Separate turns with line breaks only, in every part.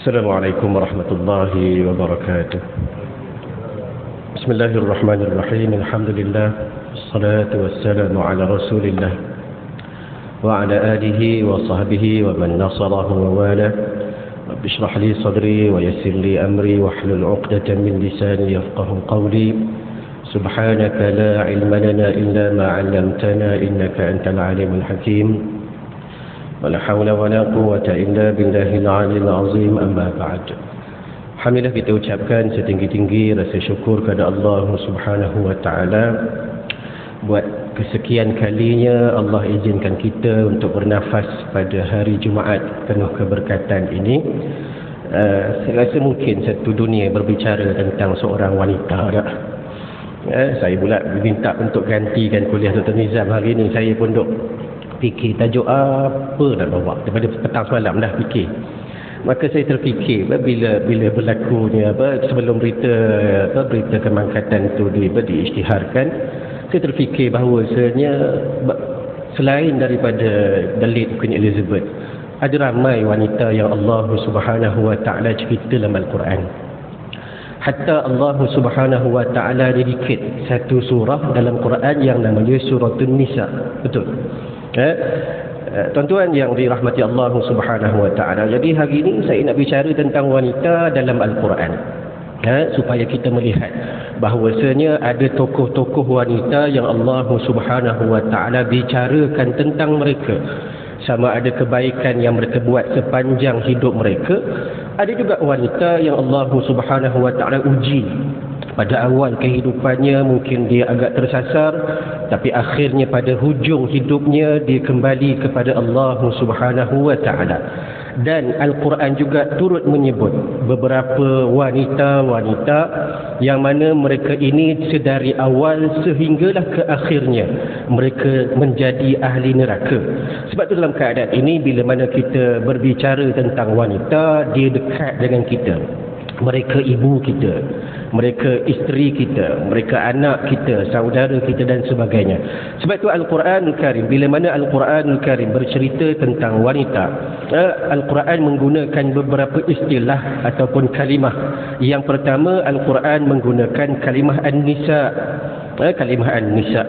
السلام عليكم ورحمة الله وبركاته. بسم الله الرحمن الرحيم. الحمد لله والصلاة والسلام على رسول الله وعلى آله وصحبه ومن نصره ووالاه. رب اشرح لي صدري ويسر لي أمري واحلل عقدة من لساني يفقه قولي. سبحانك لا علم لنا إلا ما علمتنا إنك أنت العليم الحكيم. ولا حول ولا قوة إلا بالله العلي العظيم. أما بعد. Alhamdulillah, kita ucapkan setinggi-tinggi rasa syukur kepada Allah Subhanahu wa Ta'ala buat kesekian kalinya Allah izinkan kita untuk bernafas pada hari Jumaat penuh keberkatan ini. Saya rasa mungkin satu dunia berbicara tentang seorang wanita tak? Saya pula diminta untuk gantikan kuliah Dr. Nizam hari ini. Saya pun duk fikir tajuk apa nak bawa daripada petang semalam dah fikir. Maka saya terfikir bila berlakunya sebelum berita kemangkatan itu diisytiharkan, saya terfikir bahawasanya selain daripada Dalit Queen Elizabeth, ada ramai wanita yang Allah Subhanahu wa Ta'ala cerita dalam Al-Quran. Hatta Allah Subhanahu wa Ta'ala dedicate satu surah dalam Quran yang namanya Suratul Nisa. Betul? Tuan-tuan yang dirahmati Allah Subhanahu wa Ta'ala, jadi hari ini saya nak bicara tentang wanita dalam Al-Quran, supaya kita melihat bahawasanya ada tokoh-tokoh wanita yang Allah Subhanahu wa Ta'ala bicarakan tentang mereka, sama ada kebaikan yang mereka buat sepanjang hidup mereka. Ada juga wanita yang Allah Subhanahu wa Ta'ala uji pada awal kehidupannya, mungkin dia agak tersasar, tapi akhirnya pada hujung hidupnya dia kembali kepada Allah Subhanahu wa Ta'ala. Dan Al-Quran juga turut menyebut beberapa wanita-wanita yang mana mereka ini sedari awal sehinggalah ke akhirnya mereka menjadi ahli neraka. Sebab itu dalam keadaan ini, bila mana kita berbicara tentang wanita, dia dekat dengan kita. Mereka ibu kita, mereka isteri kita, mereka anak kita, saudara kita dan sebagainya. Sebab itu Al-Quranul Karim, bila mana Al-Quranul Karim bercerita tentang wanita, Al-Quran menggunakan beberapa istilah ataupun kalimah. Yang pertama, Al-Quran menggunakan kalimah An-Nisa. Kalimah An-Nisa.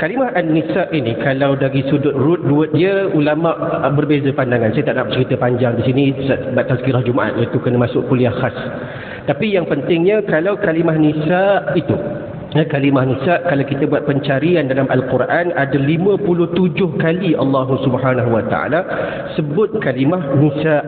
Kalimah An-Nisa ini, kalau dari sudut root word dia, ulama berbeza pandangan. Saya tak nak cerita panjang di sini sebab tazkirah Jumaat, iaitu kena masuk kuliah khas. Tapi yang pentingnya, kalau kalimah Nisa itu, kalimah Nisa, kalau kita buat pencarian dalam Al-Quran, ada 57 kali Allah Subhanahu wa Ta'ala sebut kalimah Nisa.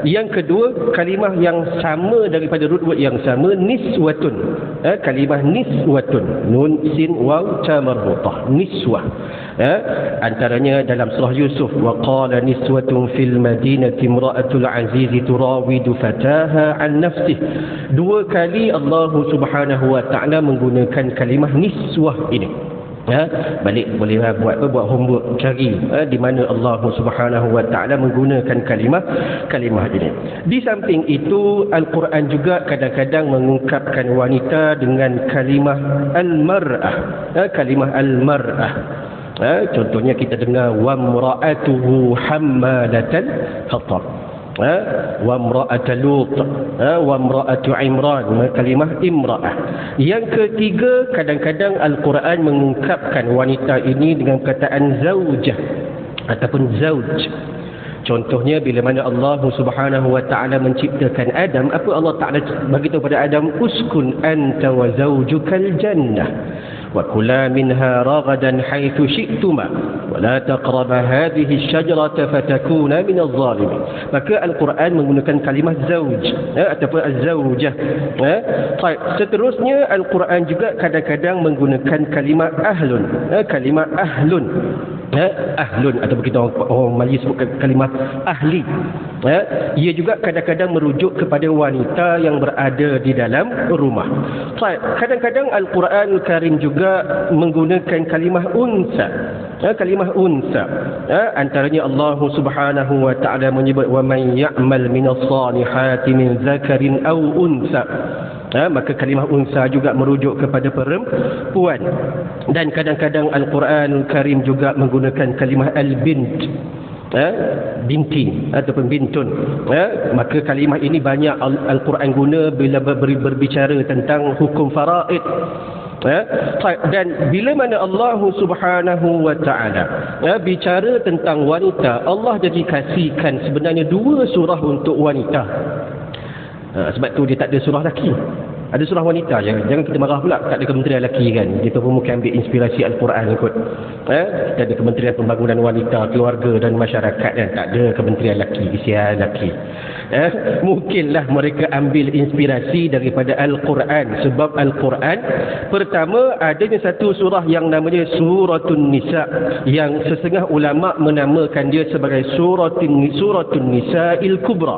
Yang kedua, kalimah yang sama daripada root word yang sama, niswatun. Kalimah niswatun, nun sin waw ta marbutah, niswah. Antaranya dalam surah Yusuf, wa qala niswatun fil madinati imra'atul aziz turawidu fataha an nafsih. Dua kali Allah Subhanahu wa Ta'ala menggunakan kalimah niswah ini. Balik boleh buat homework, cari di mana Allah Subhanahu wa Ta'ala menggunakan kalimah ini. Di samping itu, Al-Quran juga kadang-kadang mengungkapkan wanita dengan kalimah al-mar'ah. Kalimah al-mar'ah. Contohnya kita dengar wa mra'atuhu hammalatal hatab, wa mra'atu Lut, wa mra'atu Imran, kalimah imra'ah. Yang ketiga, kadang-kadang Al-Quran mengungkapkan wanita ini dengan perkataan zaujah ataupun zauj. Contohnya bila mana Allah Subhanahu wa Ta'ala menciptakan Adam, apa Allah Ta'ala bagi tahu pada Adam, uskun anta wa zaujukal jannah wa kula minha ragadan haitsu syi'tuma wa la taqraba hadhihi asy-syajarata fatakuna minadh dhalimin. Maka Al-Quran menggunakan kalimah zauj ataupun az-zaujah. Baik, seterusnya Al-Quran juga kadang-kadang menggunakan kalimah ahlun. Kalimah ahlun. Ahlun ataupun kita orang Melayu sebut kalimah ahli. Ia juga kadang-kadang merujuk kepada wanita yang berada di dalam rumah. Kadang-kadang Al-Quran Karim juga menggunakan kalimah unsa. Kalimah unsa. Antaranya Allah Subhanahu wa Ta'ala menyebut wa man ya'mal minas salihati min zakarin aw unsa. Maka kalimah unsa juga merujuk kepada perempuan. Dan kadang-kadang Al-Quran Karim juga menggunakan kalimah al-bint. binti ataupun bintun, maka kalimah ini banyak Al-Quran guna bila berbicara tentang hukum faraid. Dan bila mana Allah Subhanahu wa ta'ala bicara tentang wanita, Allah jadi kasihkan sebenarnya 2 surah untuk wanita. Sebab tu dia tak ada surah lelaki, ada surah wanita. Jangan kita marah pula tak ada kementerian lelaki kan. Kita pun mungkin ambil inspirasi Al-Quran kot. Kita ada Kementerian Pembangunan Wanita, Keluarga dan Masyarakat kan. Tak ada kementerian lelaki, kesian lelaki. Mungkinlah mereka ambil inspirasi daripada Al-Quran. Sebab Al-Quran pertama adanya satu surah yang namanya Suratun Nisa, yang sesengah ulama menamakan dia sebagai Suratun Nisa'il Kubra,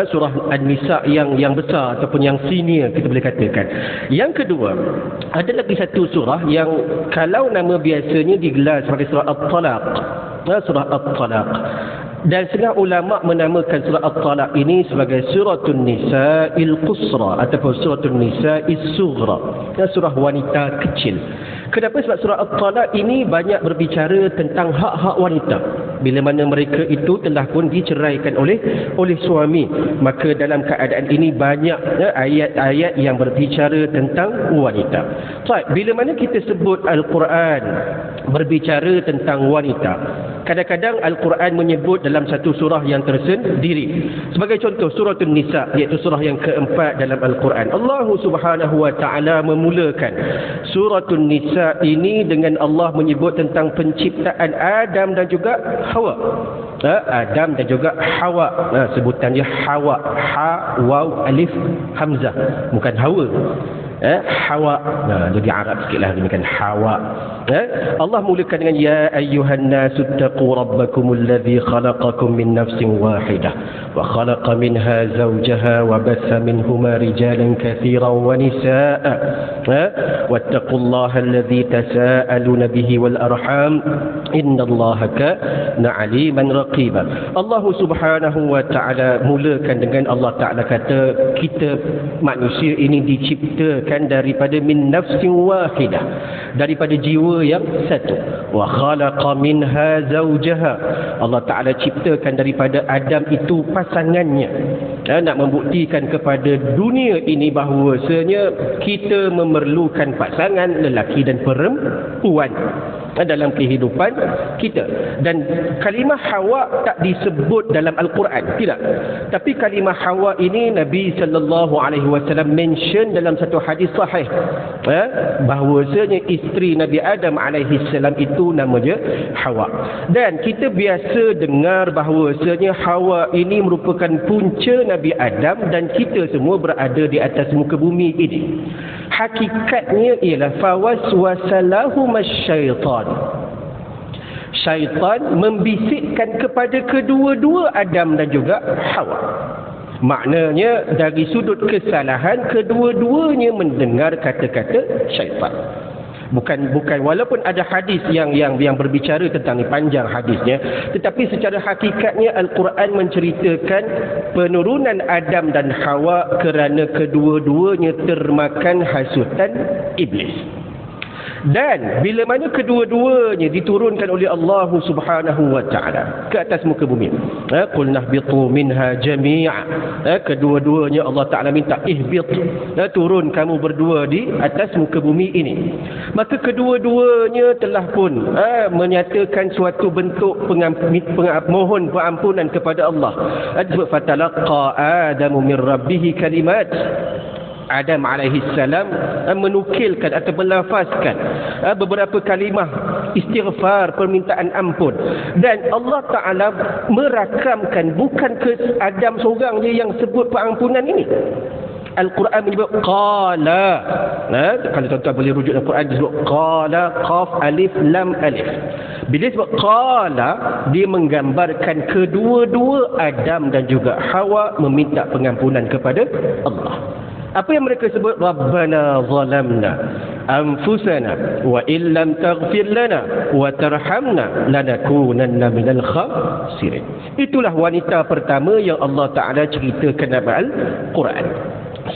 surah An-Nisa yang besar ataupun yang senior kita boleh katakan. Yang kedua, ada lagi satu surah yang kalau nama biasanya digelar sebagai surah At-Talaq, surah At-Talaq. Dan setengah ulama menamakan surah At-Talaq ini sebagai Suratun Nisa'il Qusra ataupun Suratun Nisa'is Sughra, surah wanita kecil. Kenapa? Sebab surah At-Talaq ini banyak berbicara tentang hak-hak wanita. Bila mana mereka itu telah pun diceraikan oleh suami, maka dalam keadaan ini banyak ayat-ayat yang berbicara tentang wanita. Baik, bila mana kita sebut Al-Quran berbicara tentang wanita, kadang-kadang Al-Quran menyebut dalam satu surah yang tersendiri. Sebagai contoh, Suratun Nisa, iaitu surah yang keempat dalam Al-Quran. Allah Subhanahu wa ta'ala memulakan Suratun Nisa ini dengan Allah menyebut tentang penciptaan Adam dan juga Hawa. Adam dan juga Hawa. Sebutannya Hawa. Ha, waw, alif, hamzah. Bukan Hawa. Hawa. Jadi Arab sikitlah ini kan Hawa. Allah mulakan dengan ya ayyuhan nasu taqu rabbakumul ladzi khalaqakum min nafsin wahidah wa khalaqa minha zawjaha wa bassa minhuma rijalan katsiran wa nisaa'a wattaqullaha alladzi tasaaluna bihi wal arham innallaha kana 'aliman raqiba. Allah Subhanahu wa ta'ala mulakan dengan Allah Ta'ala kata kita manusia ini diciptakan daripada min nafsin wahidah, daripada jiwa yang satu. Wa khalaqa minha zawjaha, Allah Ta'ala ciptakan daripada Adam itu pasangannya. Nak membuktikan kepada dunia ini bahawasanya kita memerlukan pasangan lelaki dan perempuan dalam kehidupan kita. Dan kalimah Hawa tak disebut dalam Al-Quran, tidak. Tapi kalimah Hawa ini Nabi SAW mention dalam satu hadis sahih, bahawasanya isteri Nabi Adam alaihissalam itu namanya Hawa. Dan kita biasa dengar bahawasanya Hawa ini merupakan punca Nabi Adam dan kita semua berada di atas muka bumi ini. Hakikatnya ialah fawaswasalahuma syaitan. Syaitan membisikkan kepada kedua-dua Adam dan juga Hawa. Maknanya dari sudut kesalahan, kedua-duanya mendengar kata-kata syaitan. Bukan walaupun ada hadis yang berbicara tentang ni, panjang hadisnya, tetapi secara hakikatnya Al-Quran menceritakan penurunan Adam dan Hawa kerana kedua-duanya termakan hasutan iblis. Dan bila mana kedua-duanya diturunkan oleh Allah Subhanahu wa ta'ala ke atas muka bumi, qul nahbitu minha jami'a, kedua-duanya Allah Ta'ala minta ihbit, turun kamu berdua di atas muka bumi ini. Maka kedua-duanya telah pun menyatakan suatu bentuk mohon pengampunan kepada Allah. Fatalaqa Adamu min rabbih kalimat, Adam alaihissalam menukilkan atau melafazkan beberapa kalimah istighfar, permintaan ampun. Dan Allah Ta'ala merakamkan bukan ke Adam seorang je yang sebut pengampunan ini. Al-Quran menyebut qala. Kalau tuan-tuan boleh rujuk Al-Quran, disebut qala, qaf, alif, lam, alif. Bila disebut qala, dia menggambarkan kedua-dua Adam dan juga Hawa meminta pengampunan kepada Allah. Apa yang mereka sebut? Rabbana zalamna anfusana wa illam taghfir lana wa tarhamna lanakunanna minal khasirin. Itulah wanita pertama yang Allah Ta'ala ceritakan dalam Al-Quran.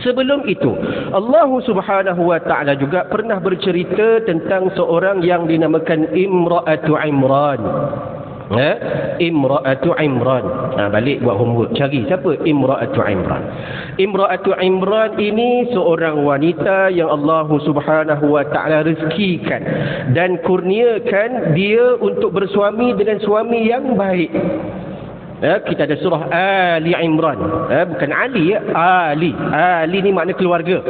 Sebelum itu, Allah Subhanahu wa Ta'ala juga pernah bercerita tentang seorang yang dinamakan Imra'atu Imran. Imra'atu Imran. Balik buat homework, cari siapa Imra'atu Imran. Imra'atu Imran ini seorang wanita yang Allah Subhanahu wa taala rezekikan dan kurniakan dia untuk bersuami dengan suami yang baik. Kita ada surah Ali Imran, bukan Ali, Ali. Ali ni makna keluarga,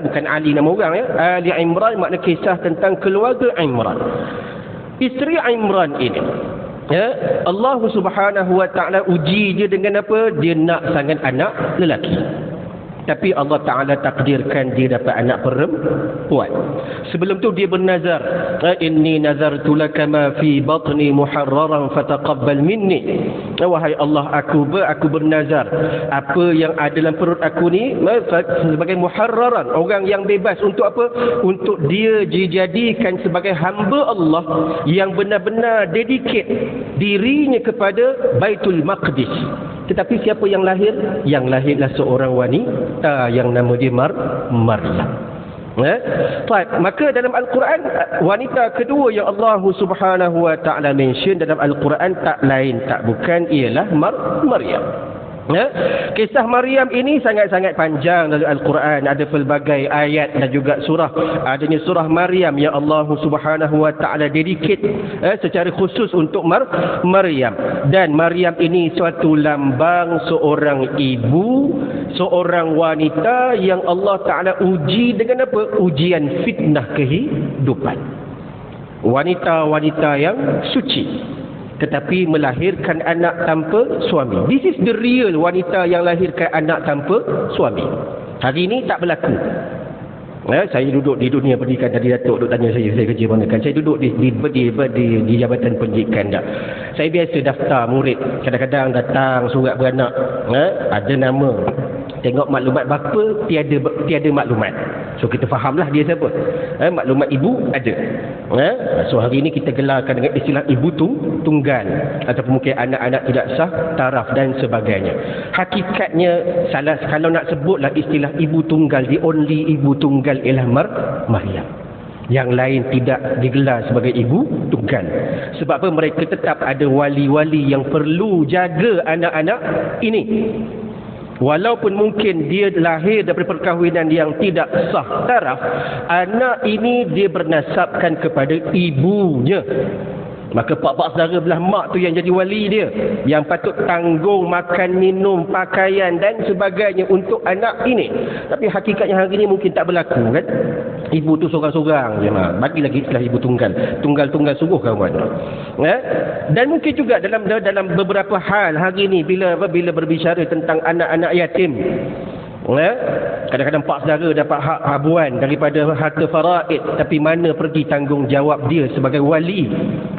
bukan Ali nama orang, Ali Imran makna kisah tentang keluarga Imran. Isteri Imran ini, Allah Subhanahu wa taala uji dia dengan apa? Dia nak sangat anak lelaki, tapi Allah Ta'ala takdirkan dia dapat anak perempuan. Sebelum tu dia bernazar, inni nazartu laka ma fi batni muharraran fataqabbal minni. Wahai Allah, aku bernazar apa yang ada dalam perut aku ni sebagai muharraran, orang yang bebas. Untuk apa? Untuk dia dijadikan sebagai hamba Allah yang benar-benar dedicate dirinya kepada Baitul Maqdis. Tetapi siapa yang lahir? Yang lahirlah seorang wanita yang nama dia Maryam. Maka dalam Al-Quran, wanita kedua yang Allah Subhanahu wa taala mention dalam Al-Quran tak lain tak bukan ialah Maryam. Kisah Maryam ini sangat-sangat panjang dalam Al-Quran. Ada pelbagai ayat dan juga surah. Adanya surah Maryam yang Allah Subhanahu wa taala dedicate secara khusus untuk Maryam. Dan Maryam ini suatu lambang seorang ibu, seorang wanita yang Allah Ta'ala uji dengan apa? Ujian fitnah kehidupan. Wanita-wanita yang suci tetapi melahirkan anak tanpa suami. This is the real wanita yang lahirkan anak tanpa suami. Hari ini tak berlaku. Saya duduk di dunia pendidikan, tadi Datuk duk tanya saya kerja mana kan. Saya duduk di Jabatan Pendidikan dah. Saya biasa daftar murid. Kadang-kadang datang surat beranak, ada nama, tengok maklumat bapa, tiada maklumat. So kita fahamlah dia siapa. Maklumat ibu ada. So hari ini kita gelarkan dengan istilah ibu tunggal, ataupun mungkin anak-anak tidak sah taraf dan sebagainya. Hakikatnya salah kalau nak sebutlah istilah ibu tunggal, the only ibu tunggal ialah Maryam. Yang lain tidak digelar sebagai ibu tunggal. Sebab apa? Mereka tetap ada wali-wali yang perlu jaga anak-anak ini. Walaupun mungkin dia lahir daripada perkahwinan yang tidak sah taraf, anak ini dia bernasabkan kepada ibunya. Maka pak-pak saudara belah mak tu yang jadi wali dia, yang patut tanggung makan, minum, pakaian dan sebagainya untuk anak ini. Tapi hakikatnya hari ini mungkin tak berlaku kan. Ibu tu seorang-seorang je. Bagi lagi istilah ibu tunggal. Tunggal-tunggal sungguh kawan. Dan mungkin juga dalam beberapa hal hari ini bila berbicara tentang anak-anak yatim, kadang-kadang pak saudara dapat hak habuan daripada harta faraid, tapi mana pergi tanggungjawab dia sebagai wali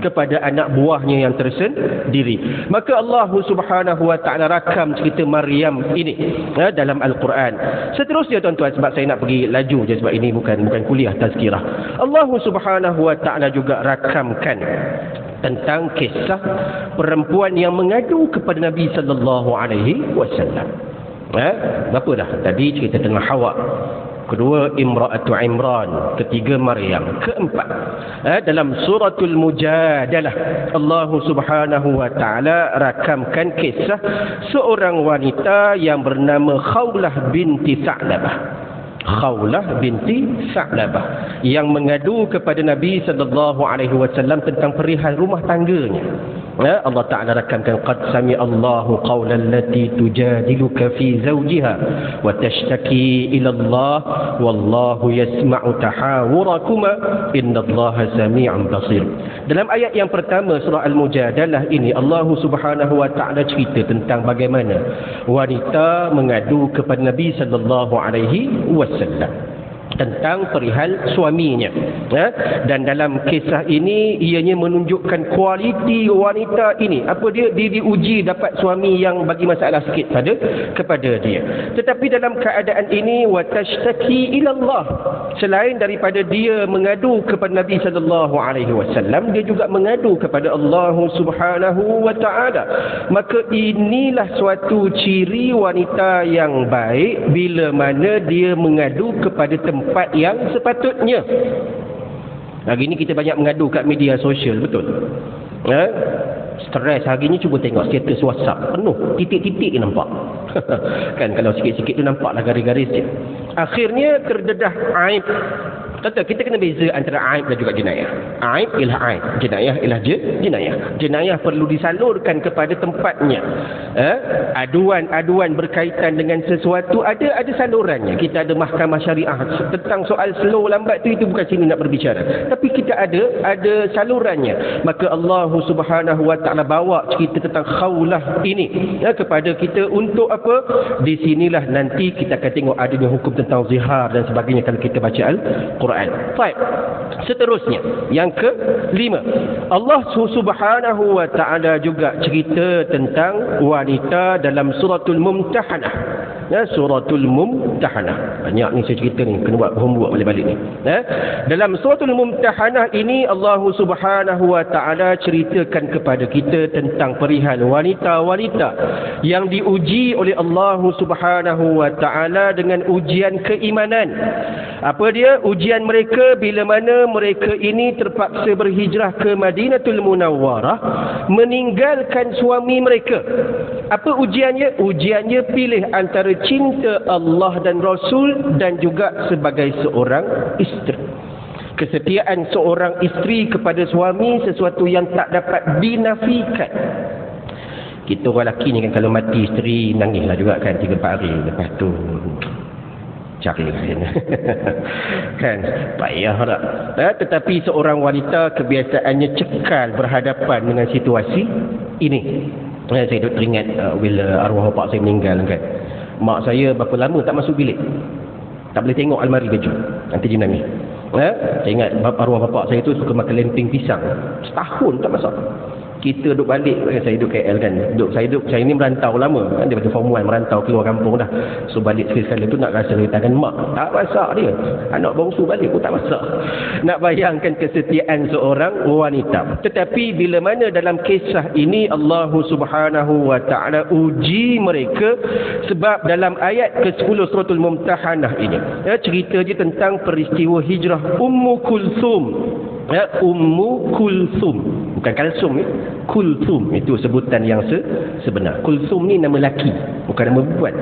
kepada anak buahnya yang tersendiri. Maka Allah Subhanahu wa taala rakam cerita Maryam ini dalam Al-Quran. Seterusnya tuan-tuan, sebab saya nak pergi laju je, sebab ini bukan kuliah tazkirah. Allah Subhanahu wa taala juga rakamkan tentang kisah perempuan yang mengadu kepada Nabi sallallahu alaihi wasallam. Berapa dah? Tadi cerita tentang Hawa, kedua Imra'atu Imran, ketiga Maryam, keempat dalam suratul Mujadalah Allah Subhanahu wa taala rakamkan kisah seorang wanita yang bernama Khawlah binti Sa'labah. Khawlah binti Sa'labah yang mengadu kepada Nabi sallallahu alaihi wasallam tentang perihal rumah tangganya. Allah Ta'ala rakamkan, qad sami Allahu qawlan lati tujadiluka fi zawjiha wa tashtaki ila Allah wallahu yasma'u tahawurakuma innallaha sami'un basir. Dalam ayat yang pertama surah Al-Mujadalah ini, Allah Subhanahu wa taala cerita tentang bagaimana wanita mengadu kepada Nabi sallallahu alaihi wasallam tentang perihal suaminya. Dan dalam kisah ini ianya menunjukkan kualiti wanita ini. Apa dia diuji dapat suami yang bagi masalah sikit kepada dia. Tetapi dalam keadaan ini watashtaki ila Allah, selain daripada dia mengadu kepada Nabi sallallahu alaihi wasallam, dia juga mengadu kepada Allah Subhanahu wa taala. Maka inilah suatu ciri wanita yang baik bila mana dia mengadu kepada tempat yang sepatutnya. Hari ini kita banyak mengadu kat media sosial, betul? Stres hari ni cuba tengok status WhatsApp penuh titik-titik nampak. Kan kalau sikit-sikit tu nampaklah garis-garis je. Akhirnya terdedah aib. Tentu kita kena beza antara aib dan juga jenayah. Aib ialah aib, jenayah ialah jenayah. Jenayah perlu disalurkan kepada tempatnya. Aduan-aduan berkaitan dengan sesuatu ada salurannya. Kita ada mahkamah syariah tentang soal slow lambat tu, itu bukan sini nak berbicara. Tapi kita ada salurannya. Maka Allah Subhanahu wa taala bawa cerita tentang khaulah ini kepada kita untuk apa? Di sinilah nanti kita akan tengok adanya hukum tentang zihar dan sebagainya kalau kita baca Al-Quran. Baik. Seterusnya, yang kelima, Allah Subhanahu wa taala juga cerita tentang wanita dalam suratul Mumtahanah. Suratul Mumtahanah. Banyak ni saya cerita ni, kena buat homework balik-balik ni. Dalam suratul Mumtahanah ini Allah Subhanahu wa taala ceritakan kepada kita tentang perihal wanita-wanita yang diuji oleh Allah Subhanahu wa taala dengan ujian keimanan. Apa dia? Ujian mereka bila mana mereka ini terpaksa berhijrah ke Madinatul Munawwarah, meninggalkan suami mereka. Apa ujiannya? Ujiannya pilih antara cinta Allah dan Rasul dan juga sebagai seorang isteri. Kesetiaan seorang isteri kepada suami sesuatu yang tak dapat dinafikan. Kita orang lelaki ni kan kalau mati isteri nangislah juga kan 3-4 hari, lepas tu cari kan payah tak. Tetapi seorang wanita kebiasaannya cekal berhadapan dengan situasi ini. Saya duk teringat bila arwah bapak saya meninggal kan, mak saya berapa lama tak masuk bilik, tak boleh tengok almari baju, nanti dia nangis. Saya ingat arwah bapak saya tu suka makan lemping pisang, setahun tak masak. Kita duduk balik, saya duduk KL kan, saya ni merantau lama kan, daripada form 1 merantau keluar kampung dah. So balik sekali-sekala tu nak rasa tangan mak, tak masak dia, anak bongsu balik pun tak masak. Nak bayangkan kesetiaan seorang wanita. Tetapi bila mana dalam kisah ini Allah Subhanahu wa taala uji mereka, sebab dalam ayat ke-10 suratul Mumtahanah ini cerita je tentang peristiwa hijrah Ummu Kulthum. Ummu Kulthum, bukan Kalsum ni. Kulthum itu sebutan yang sebenar. Kulthum ni nama lelaki, bukan nama perempuan.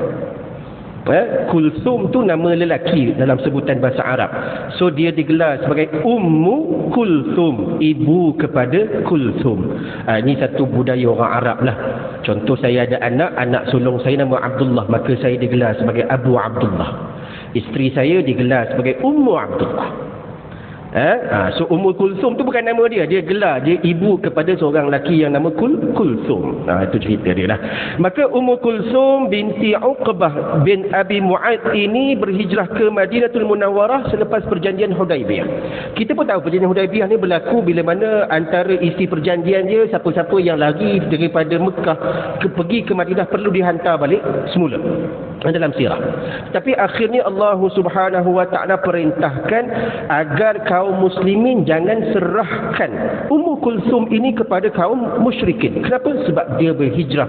Kulthum tu nama lelaki dalam sebutan bahasa Arab. So dia digelar sebagai Ummu Kulthum, ibu kepada Kulthum. Ini satu budaya orang Arab lah. Contoh, saya ada anak sulung saya nama Abdullah, maka saya digelar sebagai Abu Abdullah. Isteri saya digelar sebagai Ummu Abdullah. So Ummul Kulthum tu bukan nama dia, dia gelar, dia ibu kepada seorang lelaki yang nama Kulthum. Itu cerita dia lah. Maka Ummul Kulthum binti Uqbah bin Abi Mu'ad ini berhijrah ke Madinatul Munawwarah selepas perjanjian Hudaibiyah. Kita pun tahu perjanjian Hudaibiyah ni berlaku bila mana antara isi perjanjian dia, siapa-siapa yang lari daripada Mekah pergi ke Madinah perlu dihantar balik semula dalam sirah. Tapi akhirnya Allah Subhanahu wa taala perintahkan agar kaum muslimin jangan serahkan Ummu Kulthum ini kepada kaum musyrikin. Kenapa? Sebab dia berhijrah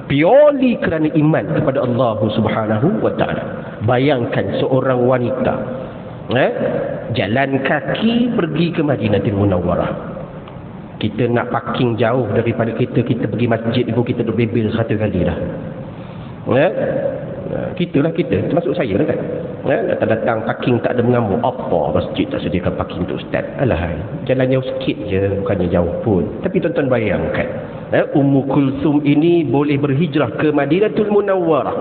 purely kerana iman kepada Allah Subhanahu wa taala. Bayangkan seorang wanita jalan kaki pergi ke Madinatul Munawwarah. Kita nak parking jauh daripada kita pergi masjid pun kita duk bebel 100 kali dah. Kita termasuk saya lah kan. Datang parking tak ada mengamuk, apa masjid tak sediakan parking untuk ustaz. Alah, jalan jauh sikit je, bukannya jauh pun. Tapi tuan-tuan bayangkan, Ummu Kulthum ini boleh berhijrah ke Madinatul Munawwarah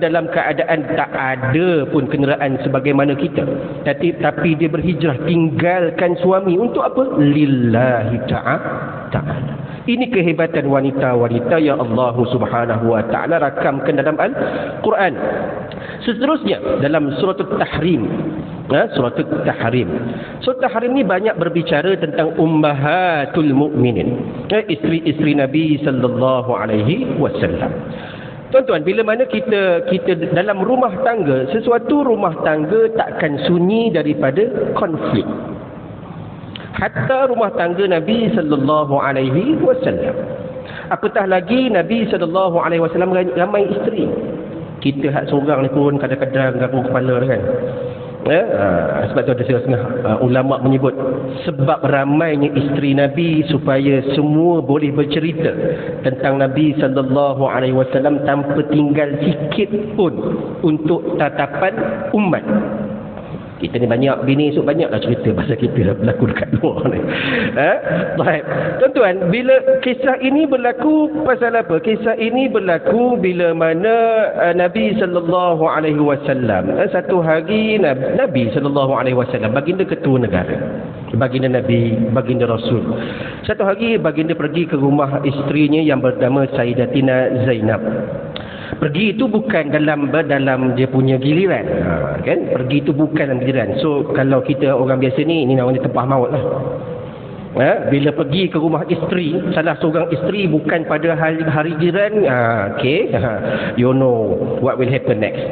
dalam keadaan tak ada pun kenderaan sebagaimana kita. Tapi dia berhijrah tinggalkan suami untuk apa? Lillahi ta'ala. Ini kehebatan wanita-wanita yang Allah Subhanahu wa taala rakamkan dalam Al-Quran. Seterusnya dalam surah At-Tahrim. Surah At-Tahrim. Surah At-Tahrim ni banyak berbicara tentang ummahatul mukminin, isteri-isteri Nabi sallallahu alaihi wasallam. Tuan-tuan, bila mana kita dalam rumah tangga, sesuatu rumah tangga takkan sunyi daripada konflik. Hatta rumah tangga Nabi sallallahu alaihi wasallam. Apatah lagi Nabi sallallahu alaihi wasallam ramai isteri. Kita hak seorang ni pun kadang-kadang ganggu kepala kan. Sebab tu ada setengah ulama menyebut sebab ramainya isteri Nabi supaya semua boleh bercerita tentang Nabi sallallahu alaihi wasallam tanpa tinggal sikit pun untuk tatapan umat. Kita ni banyak bini, esok banyaklah cerita pasal kita berlaku dekat luar ni. Baik. Tuan-tuan, bila kisah ini berlaku pasal apa? Kisah ini berlaku bila mana Nabi sallallahu alaihi wasallam satu hari Nabi sallallahu alaihi wasallam baginda ketua negara. Baginda Nabi, baginda Rasul. Satu hari baginda pergi ke rumah isterinya yang bernama Sayyidatina Zainab. Pergi itu bukan dalam dia punya giliran, kan? Pergi itu bukan dalam giliran. So kalau kita orang biasa ni namanya tempah maut lah. Bila pergi ke rumah isteri, salah seorang isteri bukan pada hari giliran, okay, you know what will happen next.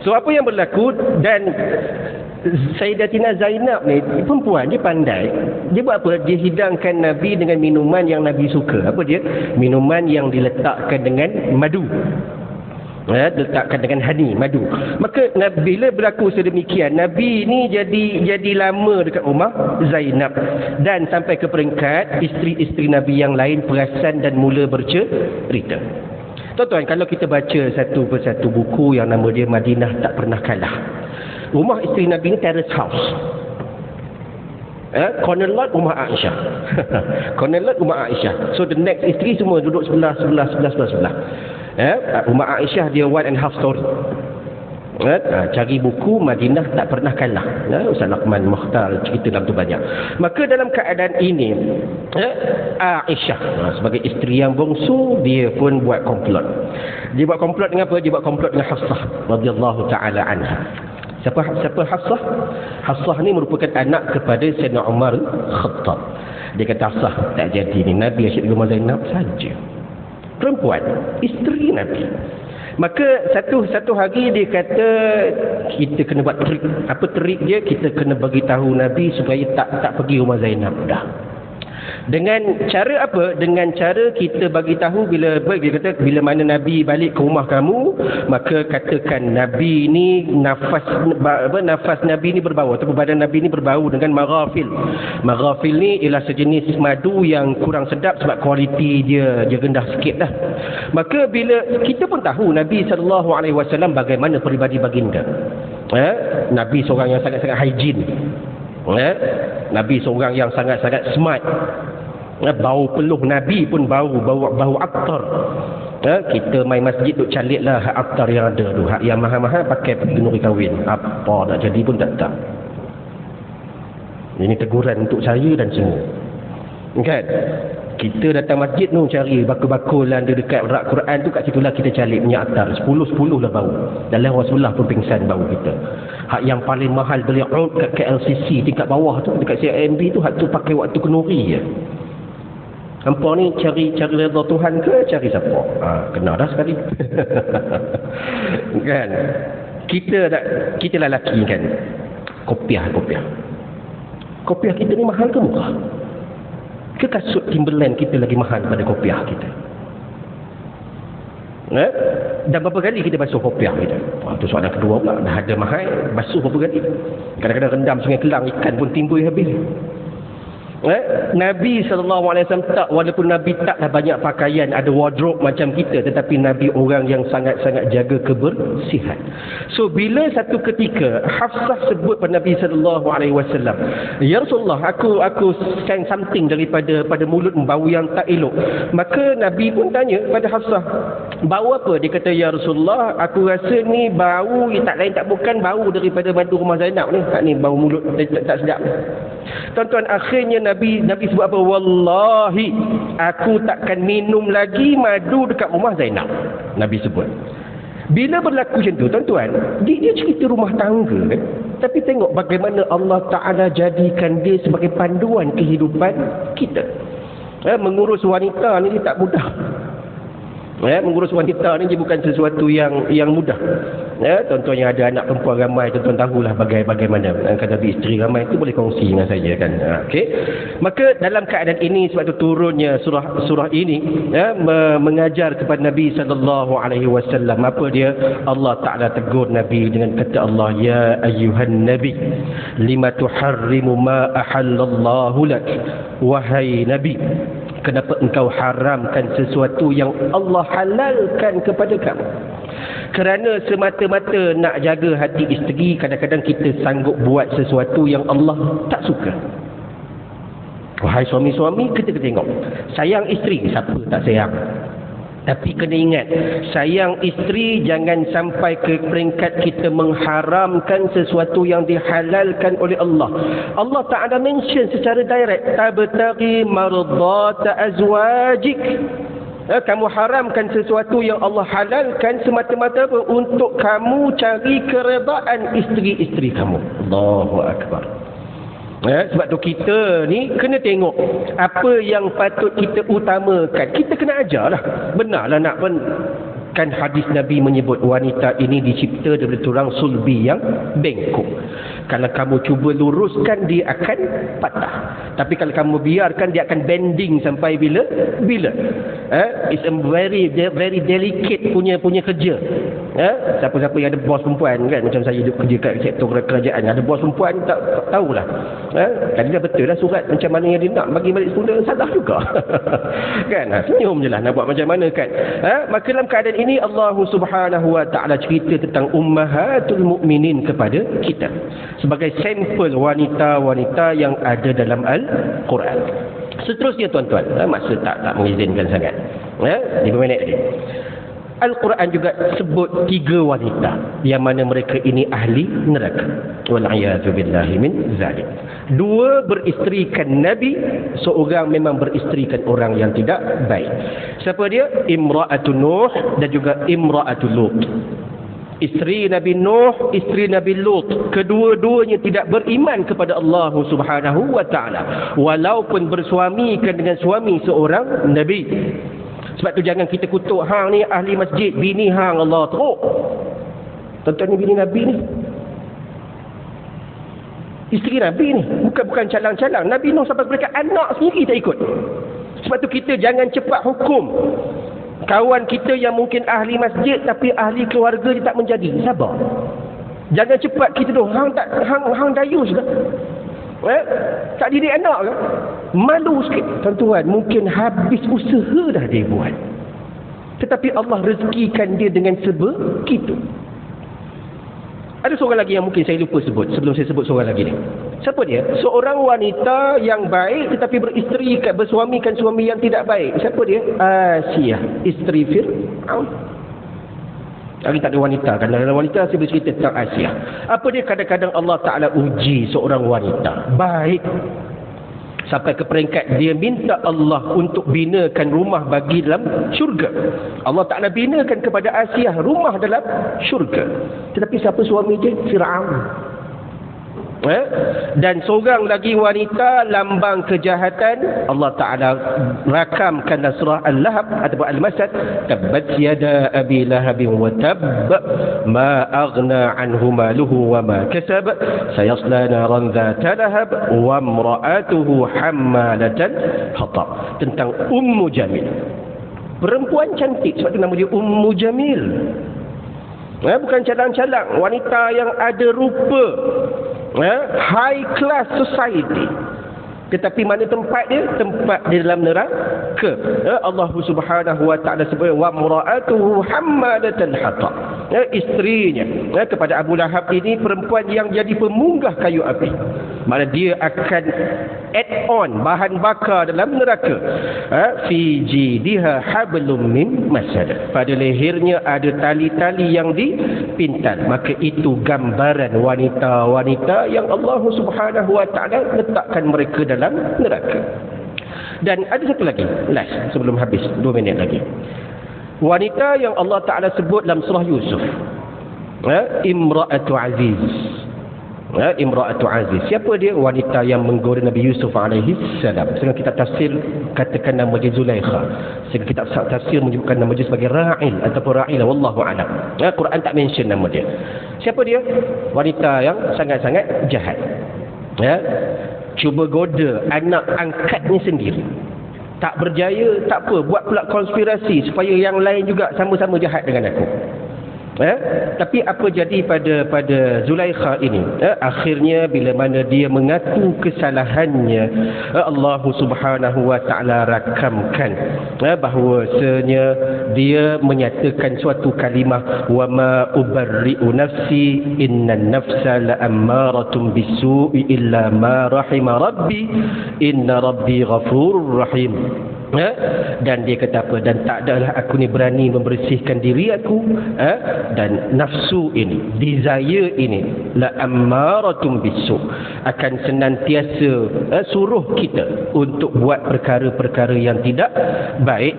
So apa yang berlaku, dan Sayyidatina Zainab ni perempuan, dia pandai. Dia buat apa? Dia hidangkan Nabi dengan minuman yang Nabi suka. Apa dia? Minuman yang diletakkan dengan madu. Letakkan dengan honey, madu. Maka bila berlaku sedemikian, Nabi ni jadi lama dekat rumah Zainab, dan sampai ke peringkat isteri-isteri Nabi yang lain perasan dan mula bercerita. Tuan-tuan, kalau kita baca satu persatu buku yang nama dia Madinah Tak Pernah Kalah, rumah isteri Nabi ni terrace house. Corner lot rumah Aisyah. Corner lot rumah Aisyah. So the next isteri semua duduk sebelah. Rumah Aisyah dia 1.5 story. Cari buku Madinah Tak Pernah Kalah. Ustaz Luqman Mukhtar cerita dalam tu banyak. Maka dalam keadaan ini, Aisyah sebagai isteri yang bongsu, dia pun buat komplot. Dia buat komplot dengan apa? Dia buat komplot dengan Hafsah radhiyallahu taala anha. Siapa Hafsah? Hafsah ni merupakan anak kepada Sayyidina Umar Khattab. Dia kata, Hafsah tak jadi ni, Nabi asyik rumah Zainab saja. Perempuan, isteri Nabi. Maka satu hari dia kata, kita kena buat trik. Apa trik dia? Kita kena bagi tahu Nabi supaya tak pergi rumah Zainab dah. Dengan cara apa? Dengan cara kita bagi tahu dia kata bila mana Nabi balik ke rumah kamu, maka katakan Nabi ni nafas Nabi ni berbau, ataupun badan Nabi ni berbau dengan maghafil. Maghafil ni ialah sejenis madu yang kurang sedap sebab kualiti dia rendah sikit dah. Maka bila kita pun tahu Nabi SAW bagaimana peribadi baginda. Nabi seorang yang sangat-sangat hygiene. Nabi seorang yang sangat-sangat smart. Bau peluh Nabi pun bau aktar. Kita main masjid tu caliklah aktar yang ada tu. Yang mahal-mahal pakai pergi nuri kahwin. Apa nak jadi pun tak. Ini teguran untuk saya dan semua. Kan? Kita datang masjid tu cari bakul-bakulan dia dekat rak Quran tu, kat situlah kita calik minyak aktar. 10 lah bau. Dalam Rasulullah pun pingsan bau kita. Hak yang paling mahal beli out kat KLCC tingkat bawah tu, dekat CIMB tu, hak tu pakai waktu kenuri je. Hampa ni cari redha Tuhan ke cari siapa? Kena dah sekali. Kan? Kita lelaki kan. Kopiah. Kopiah kita ni mahal ke murah? Ke kasut Timberland kita lagi mahal daripada kopiah kita? Dan berapa kali kita basuh kopiah kita? Itu soalan kedua pula. Dah ada mahal, basuh berapa kali? Kadang-kadang rendam Sungai Kelang, ikan pun timbul habis. Nabi SAW tak, walaupun Nabi taklah banyak pakaian, ada wardrobe macam kita, tetapi Nabi orang yang sangat-sangat jaga kebersihan. So bila satu ketika Hafsah sebut pada Nabi SAW, ya Rasulullah, aku sense something daripada mulut bau yang tak elok. Maka Nabi pun tanya pada Hafsah, bau apa? Dia kata, ya Rasulullah, aku rasa ni bau tak lain tak bukan bau daripada madu rumah Zainab ni. Ni bau mulut tak sedap. Tuan-tuan, akhirnya Nabi sebut apa? Wallahi, aku takkan minum lagi madu dekat rumah Zainab. Nabi sebut. Bila berlaku macam tu, tuan-tuan, dia cerita rumah tangga kan? Tapi tengok bagaimana Allah Ta'ala jadikan dia sebagai panduan kehidupan kita. Mengurus wanita ni dia tak mudah. Mengurus wanita ni dia bukan sesuatu yang mudah. Tuan-tuan yang ada anak perempuan ramai, tuan-tuan tahulah bagaimana kalau ada isteri ramai itu boleh kongsi dengan saya kan. Okey. Maka dalam keadaan ini, sebab itu turunnya surah ini mengajar kepada Nabi sallallahu alaihi wasallam. Apa dia? Allah Taala tegur Nabi dengan kata Allah, ya ayyuhan nabi lima tuharrimu ma ahallallahu lak. Wahai Nabi, kenapa engkau haramkan sesuatu yang Allah halalkan kepada kamu? Kerana semata-mata nak jaga hati isteri, kadang-kadang kita sanggup buat sesuatu yang Allah tak suka. Wahai suami-suami, kita tengok, sayang isteri, siapa tak sayang? Tapi kena ingat, sayang isteri jangan sampai ke peringkat kita mengharamkan sesuatu yang dihalalkan oleh Allah. Allah Ta'ala mention secara direct, tabtaghi mardata azwajik. Kamu haramkan sesuatu yang Allah halalkan semata-mata untuk kamu cari keredaan isteri-isteri kamu. Allahu Akbar. Sebab tu kita ni kena tengok apa yang patut kita utamakan. Kita kena ajarlah. Benarlah nak kan hadis Nabi menyebut wanita ini dicipta daripada tulang sulbi yang bengkok. Kalau kamu cuba luruskan, dia akan patah. Tapi kalau kamu biarkan, dia akan bending sampai bila? It's a very delicate punya kerja. Siapa-siapa yang ada bos perempuan kan, macam saya duduk kerja kat sektor kerajaan, ada bos perempuan, tak tahulah. Tadi dah betul lah surat macam mana yang dia nak bagi balik semula, salah juga. Kan? Senyum je lah nak buat macam mana kan. Maka dalam keadaan ini Allah Subhanahu wa Ta'ala cerita tentang ummahatul mukminin kepada kita sebagai sampel wanita-wanita yang ada dalam Al-Quran. Seterusnya tuan-tuan, masa tak mengizinkan sangat. 5 minit tadi. Al-Quran juga sebut 3 wanita yang mana mereka ini ahli neraka. Wal'iyadu billahi min zalik. 2 beristerikan Nabi, seorang memang beristerikan orang yang tidak baik. Siapa dia? Imra'atul Nuh dan juga Imra'atul Lut. Isteri Nabi Nuh, isteri Nabi Lut, kedua-duanya tidak beriman kepada Allah Subhanahu wa Ta'ala, walaupun bersuamikan dengan suami seorang Nabi. Sebab tu jangan kita kutuk hang ni ahli masjid, bini hang Allah teruk. Tuan-tuan ni bini Nabi ni, isteri Nabi ni, bukan calang-calang. Nabi Nuh sampai mereka anak sendiri tak ikut. Sebab tu kita jangan cepat hukum kawan kita yang mungkin ahli masjid tapi ahli keluarga dia tak menjadi. Sabar. Jangan cepat kita tu hang dayus ke? Tak didik anak ke? Malu sikit. Tuan-tuan, mungkin habis usaha dah dia buat, tetapi Allah rezekikan dia dengan sebegitu. Ada seorang lagi yang mungkin saya lupa sebut sebelum saya sebut seorang lagi ni. Siapa dia? Seorang wanita yang baik tetapi bersuamikan suami yang tidak baik. Siapa dia? Asiyah, isteri Fir'aun. Lagi tak ada wanita. Kalau ada wanita, saya boleh cerita tentang Asiyah. Apa dia? Kadang-kadang Allah Ta'ala uji seorang wanita baik sampai ke peringkat dia minta Allah untuk binakan rumah bagi dalam syurga. Allah Ta'ala binakan kepada Asiyah rumah dalam syurga. Tetapi siapa suami dia? Fir'aun. Dan seorang lagi wanita lambang kejahatan. Allah Ta'ala rakamkan dalam surah Al-Lahab ataupun Al-Masad, tabbat yada abi lahabin wa tab ma aghna anhu maluhu wa ma kasab sayasla naran dhata lahab wa imra'atuhu hammalatal hatab. Tentang Ummu Jamil, perempuan cantik, sebab tu nama dia Ummu Jamil. Bukan calang-calang, wanita yang ada rupa, high class society. Tetapi mana tempat dia? Tempat di dalam neraka. Allah Subhanahu wa Ta'ala sebut wa imra'atuhu hammalatal hatab. Isterinya kepada Abu Lahab ini perempuan yang jadi pemunggah kayu api. Mana dia akan add on bahan bakar dalam neraka. Fi jidiha hablum min masad. Pada lehernya ada tali-tali yang dipintal. Maka itu gambaran wanita-wanita yang Allah Subhanahu wa Ta'ala letakkan mereka dalam neraka. Dan ada satu lagi, last sebelum habis, 2 minit lagi. Wanita yang Allah Ta'ala sebut dalam surah Yusuf, Imra'atu Aziz. Imra'atu Aziz. Siapa dia? Wanita yang menggoda Nabi Yusuf alaihi salam. Sehingga kita tafsir katakan nama dia Zulaikha. Sehingga kita tafsir menyebutkan nama dia sebagai Ra'il ataupun Ra'ila, wallahu a'lam. Quran tak mention nama dia. Siapa dia? Wanita yang sangat-sangat jahat. Cuba goda anak angkatnya sendiri. Tak berjaya, tak apa, buat pula konspirasi supaya yang lain juga sama-sama jahat dengan aku. Tapi apa jadi pada Zulaikha ini? Akhirnya bila mana dia mengaku kesalahannya, Allah Subhanahu wa taala rakamkan bahawasanya dia menyatakan suatu kalimah, wa ma ubarri'u nafsi innan nafsa la'ammaratun bisu'i illa ma rahima rabbi inna rabbi ghafurur rahim. Dan dia kata apa? Dan tak adalah aku ni berani membersihkan diri aku, dan nafsu ini, desire ini, la ammaratun bisu, akan senantiasa suruh kita untuk buat perkara-perkara yang tidak baik.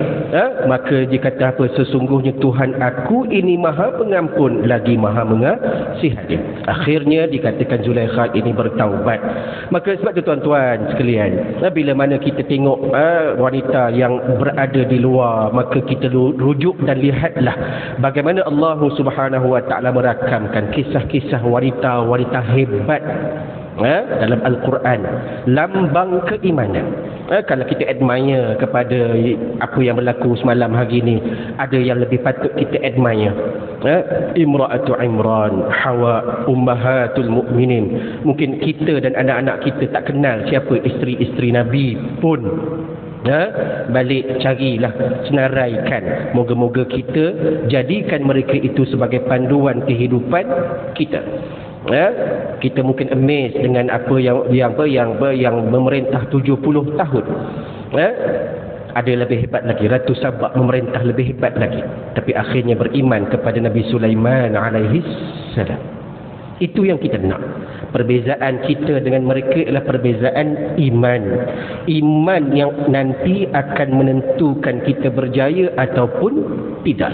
Maka dia kata apa? Sesungguhnya Tuhan aku ini Maha Pengampun lagi Maha Mengasihani. Akhirnya dikatakan Zulaikha ini bertaubat. Maka sebab tu tuan-tuan sekalian, bila mana kita tengok wanita yang berada di luar, maka kita rujuk dan lihatlah bagaimana Allah Subhanahu wa taala merakamkan kisah-kisah wanita-wanita hebat dalam Al-Quran, lambang keimanan. Kalau kita admire kepada apa yang berlaku semalam hari ini, ada yang lebih patut kita admire. Imra'atu Imran, Hawa, Ummahatul Mukminin. Mungkin kita dan anak-anak kita tak kenal siapa isteri-isteri Nabi pun. Balik carilah, senaraikan. Moga-moga kita jadikan mereka itu sebagai panduan kehidupan kita. Kita mungkin amazed dengan apa yang memerintah 70 tahun. Ada lebih hebat lagi, Ratu Sabak memerintah lebih hebat lagi, tapi akhirnya beriman kepada Nabi Sulaiman alaihi salam. Itu yang kita nak. Perbezaan kita dengan mereka adalah perbezaan iman. Iman yang nanti akan menentukan kita berjaya ataupun tidak.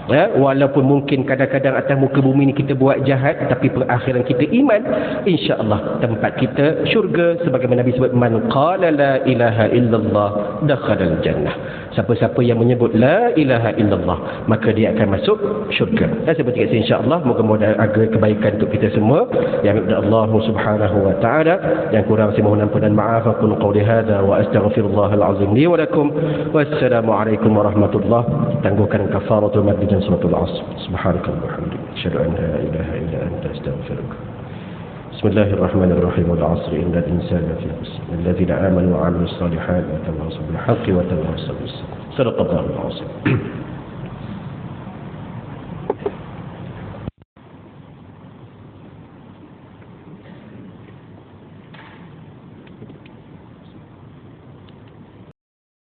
Walaupun mungkin kadang-kadang atas muka bumi ni kita buat jahat, tapi perakhiran kita iman, insya-Allah tempat kita syurga. Sebagaimana Nabi sebut, man qala la ilaha illallah dakhala al-jannah. Siapa-siapa yang menyebut la ilaha illallah, maka dia akan masuk syurga. Dan seperti itu, insya-Allah moga-moga ada kebaikan untuk kita semua. Yang dari Allah Subhanahu wa taala, yang kurang saya mohon ampun dan maaf. Aku qouli hadza wa astaghfirullahal azim li wa lakum. Wassalamu alaikum warahmatullahi. Tangguhkan kafaratul majlis suratul asr. Subhanakallahumma wa bihamdika, asyhadu an la ilaha illa anta, astaghfiruka. Bismillahirrahmanirrahim. Wal 'asri innal insana lafi khusr. Alladzina amanu wa 'amilus salihati wa tawassaw bil haqqi wa tawassaw bis sabr. Sadaqallahul 'azim.